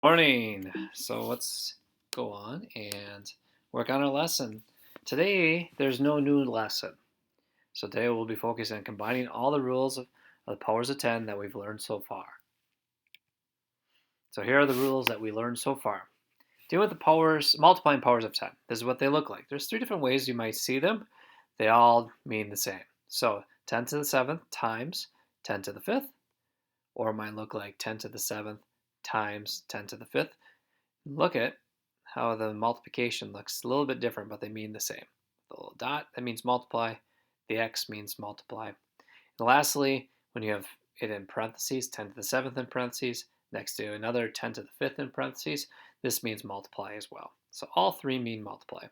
Morning. So let's go on and work on our lesson. Today, there's no new lesson. So today we'll be focusing on combining all the rules of the powers of 10 that we've learned so far. So here are the rules that we learned so far. Deal with the powers, multiplying powers of 10. This is what they look like. There's three different ways you might see them. They all mean the same. So 10 to the 7th times 10 to the 5th, or it might look like 10 to the 7th times 10 to the 5th. Look at how the multiplication looks a little bit different, but they mean the same. The little dot, that means multiply. The x means multiply. And lastly, when you have it in parentheses, 10 to the 7th in parentheses, next to another 10 to the 5th in parentheses, this means multiply as well. So all three mean multiply.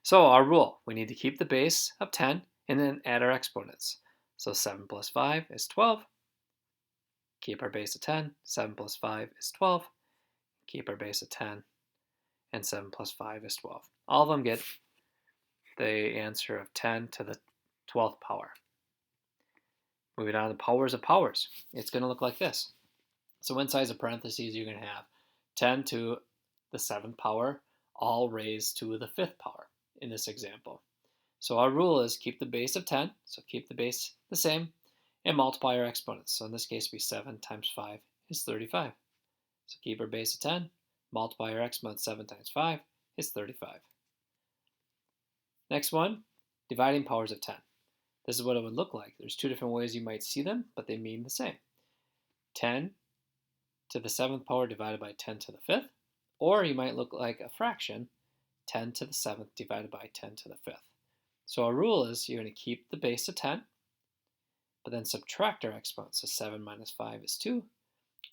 So our rule, we need to keep the base of 10 and then add our exponents. So 7 plus 5 is 12. Keep our base of 10. 7 plus 5 is 12. Keep our base of 10. And 7 plus 5 is 12. All of them get the answer of 10 to the 12th power. Moving on to powers of powers. It's going to look like this. So inside the parentheses, you're going to have 10 to the 7th power, all raised to the 5th power in this example. So our rule is keep the base of 10, so keep the base the same, and multiply our exponents. So in this case, it'll be 7 times 5 is 35. So keep our base of 10, multiply our exponent. 7 times 5 is 35. Next one, dividing powers of 10. This is what it would look like. There's two different ways you might see them, but they mean the same. 10 to the 7th power divided by 10 to the 5th, or you might look like a fraction, 10 to the 7th divided by 10 to the 5th. So our rule is you're going to keep the base of 10, but then subtract our exponent. So 7 minus 5 is 2,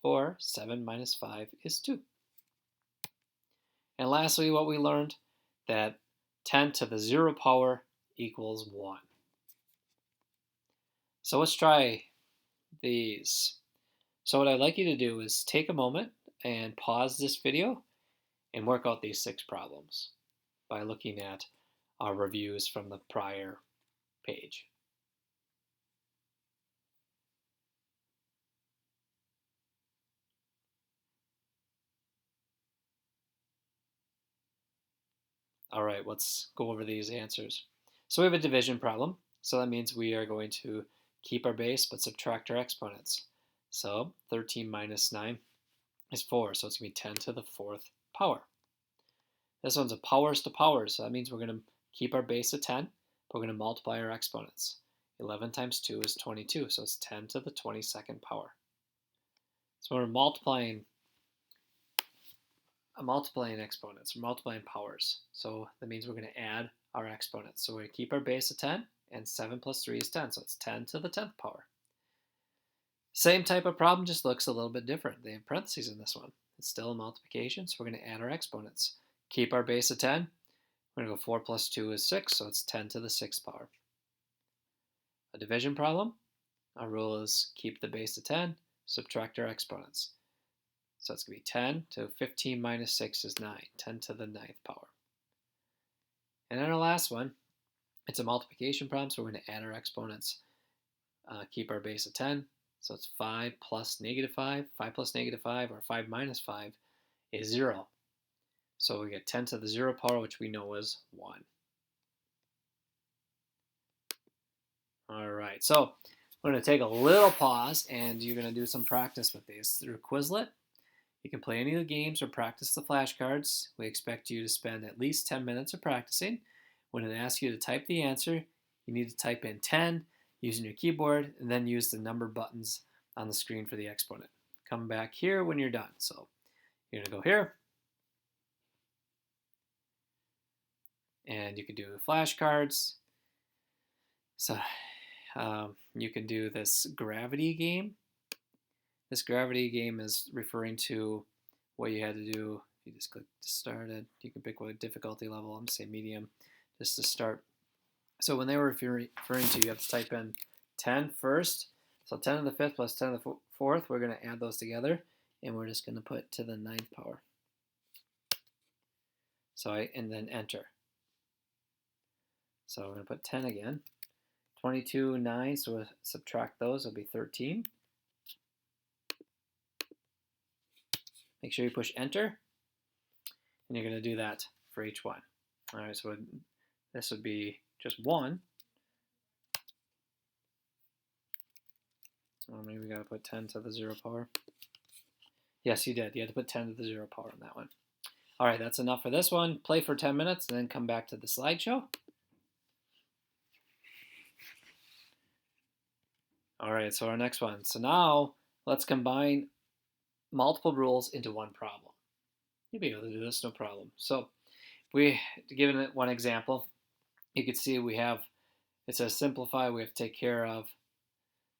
or 7 minus 5 is 2. And lastly, what we learned, that 10 to the 0 power equals 1. So let's try these. So what I'd like you to do is take a moment and pause this video and work out these 6 problems by looking at our reviews from the prior page. All right, let's go over these answers. So we have a division problem. So that means we are going to keep our base but subtract our exponents. So 13 minus 9 is 4, so it's going to be 10 to the 4th power. This one's a powers to powers, so that means we're going to keep our base at 10, but we're going to multiply our exponents. 11 times 2 is 22, so it's 10 to the 22nd power. So we're multiplying exponents, we're multiplying powers. So that means we're going to add our exponents. So we're going to keep our base at 10, and 7 plus 3 is 10, so it's 10 to the 10th power. Same type of problem, just looks a little bit different. They have parentheses in this one. It's still a multiplication, so we're going to add our exponents. Keep our base at 10. We're going to go 4 plus 2 is 6, so it's 10 to the 6th power. A division problem, our rule is keep the base at 10, subtract our exponents. So it's going to be 10 to 15 minus 6 is 9, 10 to the 9th power. And then our last one, it's a multiplication problem, so we're going to add our exponents. Keep our base at 10, so it's 5 plus negative 5. 5 plus negative 5, or 5 minus 5, is 0. So we get 10 to the 0 power, which we know is 1. All right, so we're going to take a little pause, and you're going to do some practice with these through Quizlet. You can play any of the games or practice the flashcards. We expect you to spend at least 10 minutes of practicing. When it asks you to type the answer, you need to type in 10 using your keyboard, and then use the number buttons on the screen for the exponent. Come back here when you're done. So you're going to go here, and you can do flashcards. So you can do this gravity game. This gravity game is referring to what you had to do. You just click to start it. You can pick what difficulty level. I'm going to say medium just to start. So when they were referring to, you have to type in 10 first. So 10 to the 5th plus 10 to the 4th, we're going to add those together, and we're just going to put to the 9th power. So and then enter. So we're going to put 10 again. 22, 9, so we'll subtract those, it'll be 13. make sure you push enter, and you're going to do that for each one. All right, so this would be just 1. Or maybe we got to put 10 to the 0 power. Yes, you did. You had to put 10 to the 0 power on that one. All right, that's enough for this one. Play for 10 minutes and then come back to the slideshow. All right, so our next one. So now let's combine multiple rules into one problem. You'll be able to do this, no problem. So given it one example, you can see it says simplify, we have to take care of,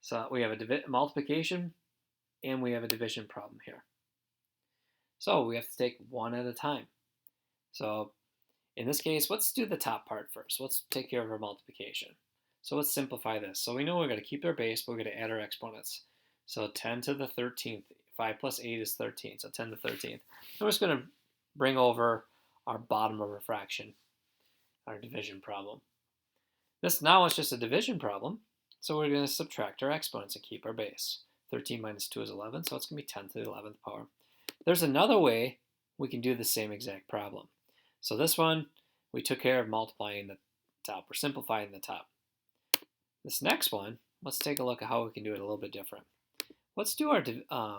so we have a multiplication and we have a division problem here. So we have to take one at a time. So in this case, let's do the top part first. Let's take care of our multiplication. So let's simplify this. So we know we're going to keep our base, but we're going to add our exponents. So 10 to the 13th, 5 plus 8 is 13, so 10 to the 13th. And we're just going to bring over our bottom of our fraction, our division problem. This now is just a division problem, so we're going to subtract our exponents and keep our base. 13 minus 2 is 11, so it's going to be 10 to the 11th power. There's another way we can do the same exact problem. So this one, we took care of multiplying the top, or simplifying the top. This next one, let's take a look at how we can do it a little bit different. Let's do our,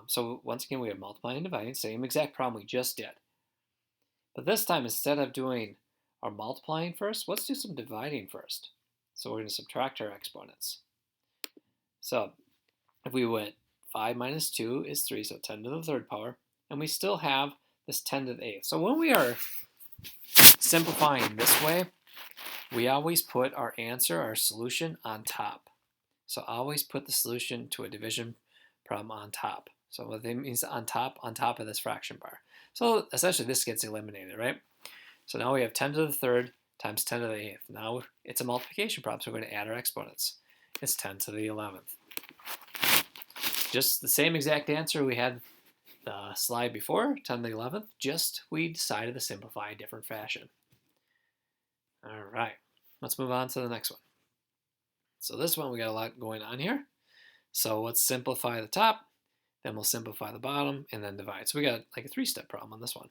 so once again we have multiplying and dividing, same exact problem we just did. But this time, instead of doing our multiplying first, let's do some dividing first. So we're going to subtract our exponents. So if we went 5 minus 2 is 3, so 10 to the 3rd power, and we still have this 10 to the 8th. So when we are simplifying this way, we always put our answer, our solution, on top. So always put the solution to a division problem on top. So what that means on top of this fraction bar. So essentially this gets eliminated, right? So now we have 10 to the 3rd times 10 to the 8th. Now it's a multiplication problem, so we're going to add our exponents. It's 10 to the 11th. Just the same exact answer we had the slide before, 10 to the 11th, just we decided to simplify a different fashion. All right, let's move on to the next one. So this one, we got a lot going on here. So let's simplify the top, then we'll simplify the bottom, and then divide. So we got like a 3-step problem on this one.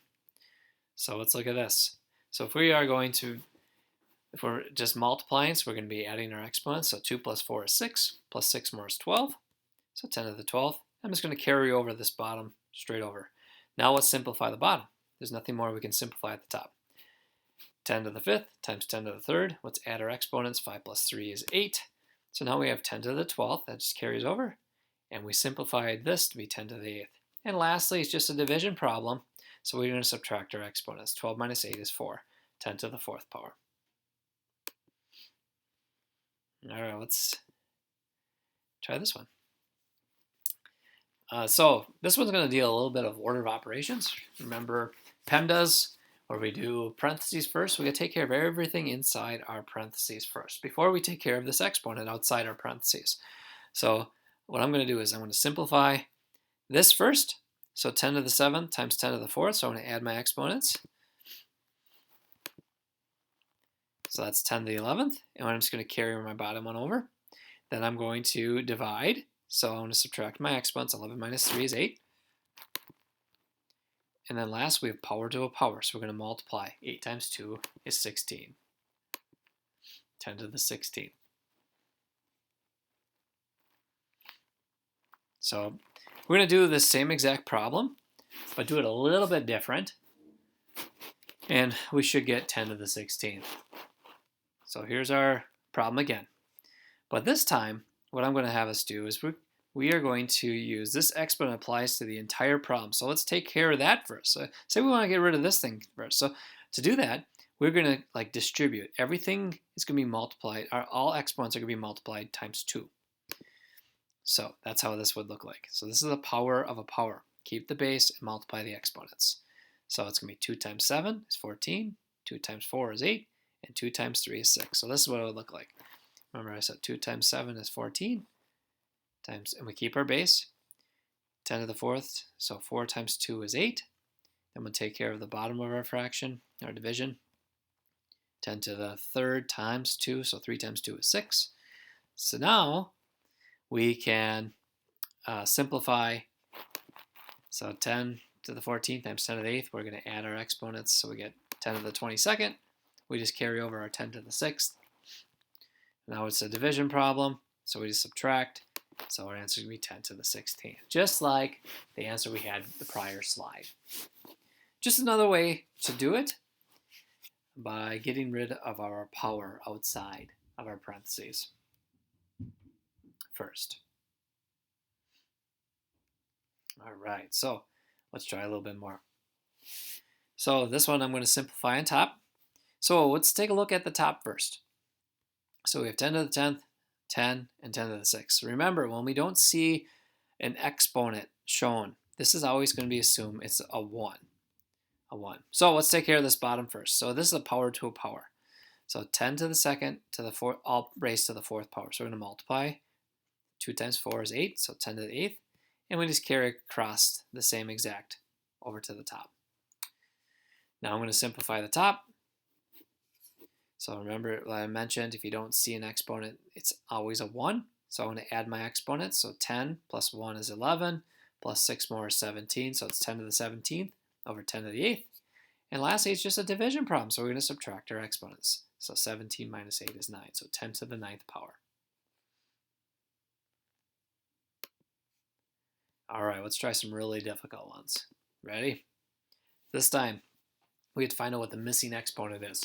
So let's look at this. So if we are going to, if we're just multiplying, so we're going to be adding our exponents. So 2 plus 4 is 6, plus 6 more is 12. So 10 to the 12th. I'm just going to carry over this bottom straight over. Now let's simplify the bottom. There's nothing more we can simplify at the top. 10 to the 5th times 10 to the 3rd. Let's add our exponents. 5 plus 3 is 8. So now we have 10 to the 12th. That just carries over. And we simplified this to be 10 to the 8th. And lastly, it's just a division problem. So we're going to subtract our exponents. 12 minus 8 is 4. 10 to the 4th power. All right, let's try this one. So this one's going to deal a little bit of order of operations. Remember PEMDAS, where we do parentheses first. We got to take care of everything inside our parentheses first before we take care of this exponent outside our parentheses. So what I'm going to do is I'm going to simplify this first. So 10 to the 7th times 10 to the 4th. So I'm going to add my exponents. So that's 10 to the 11th. And I'm just going to carry my bottom one over. Then I'm going to divide. So I'm going to subtract my exponents. 11 minus 3 is 8. And then last, we have power to a power. So we're going to multiply. 8 times 2 is 16. 10 to the 16th. So we're going to do the same exact problem, but do it a little bit different. And we should get 10 to the 16th. So here's our problem again. But this time, what I'm going to have us do is we are going to use this exponent applies to the entire problem. So let's take care of that first. So say we want to get rid of this thing first. So to do that, we're going to like distribute. Everything is going to be multiplied. All exponents are going to be multiplied times 2. So that's how this would look like. So this is the power of a power. Keep the base and multiply the exponents. So it's going to be 2 times 7 is 14. 2 times 4 is 8. And 2 times 3 is 6. So this is what it would look like. Remember I said 2 times 7 is 14. And we keep our base. 10 to the 4th. So 4 times 2 is 8. Then we'll take care of the bottom of our fraction, our division. 10 to the 3rd times 2. So 3 times 2 is 6. So now we can simplify. So 10 to to the 14th times 10 to the 8th. We're going to add our exponents, so we get 10 to the 22nd. We just carry over our 10 to the 6th. Now it's a division problem, so we just subtract. So our answer is going to be 10 to the 16th, just like the answer we had the prior slide. Just another way to do it by getting rid of our power outside of our parentheses first. All right, so let's try a little bit more. So this one I'm going to simplify on top. So let's take a look at the top first. So we have 10 to the 10th, 10, and 10 to the 6th. Remember, when we don't see an exponent shown, this is always going to be assumed it's a 1. A 1. So let's take care of this bottom first. So this is a power to a power. So 10 to the 2nd to the 4th, all raised to the 4th power. So we're going to multiply. 2 times 4 is 8, so 10 to the 8th. And we just carry across the same exact over to the top. Now I'm going to simplify the top. So remember what I mentioned, if you don't see an exponent, it's always a 1. So I'm going to add my exponents. So 10 plus 1 is 11, plus 6 more is 17. So it's 10 to the 17th over 10 to the 8th. And lastly, it's just a division problem. So we're going to subtract our exponents. So 17 minus 8 is 9. So 10 to the 9th power. All right, let's try some really difficult ones. Ready? This time, we have to find out what the missing exponent is.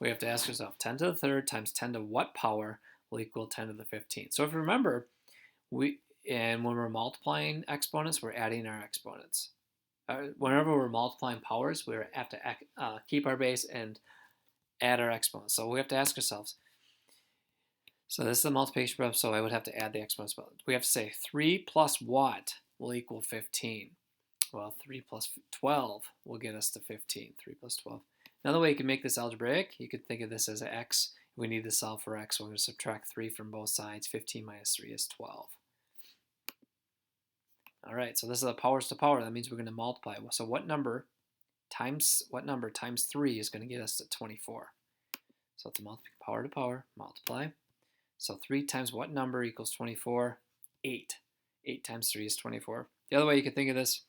We have to ask ourselves, 10 to the 3rd times 10 to what power will equal 10 to the 15th? So if you remember, when we're multiplying exponents, we're adding our exponents. Whenever we're multiplying powers, we have to keep our base and add our exponents. So we have to ask ourselves, so this is the multiplication problem, so I would have to add the exponents. We have to say 3 plus what will equal 15? Well, 3 plus 12 will get us to 15. 3 plus 12. Another way you can make this algebraic, you could think of this as an x. We need to solve for x, so we're going to subtract 3 from both sides. 15 minus 3 is 12. All right, so this is a powers to power. That means we're going to multiply. So what number times 3 is going to get us to 24? So it's a power to power, multiply. So 3 times what number equals 24? 8. 8 times 3 is 24. The other way you could think of this,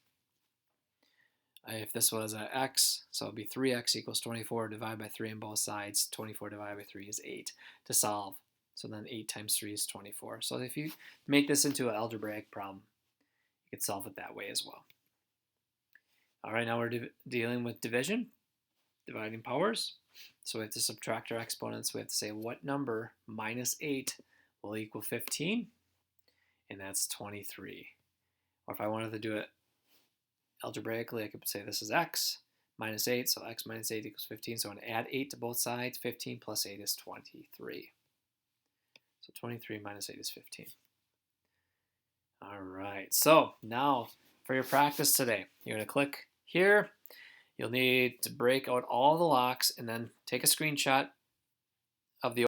if this was an x, so it would be 3x equals 24 divided by 3 on both sides. 24 divided by 3 is 8 to solve. So then 8 times 3 is 24. So if you make this into an algebraic problem, you could solve it that way as well. All right, now we're dealing with division, dividing powers. So we have to subtract our exponents. We have to say what number minus 8 will equal 15, and that's 23. Or if I wanted to do it algebraically, I could say this is x minus 8, so x minus 8 equals 15. So I'm going to add 8 to both sides. 15 plus 8 is 23. So 23 minus 8 is 15. All right, so now for your practice today, you're going to click here. You'll need to break out all the locks and then take a screenshot of the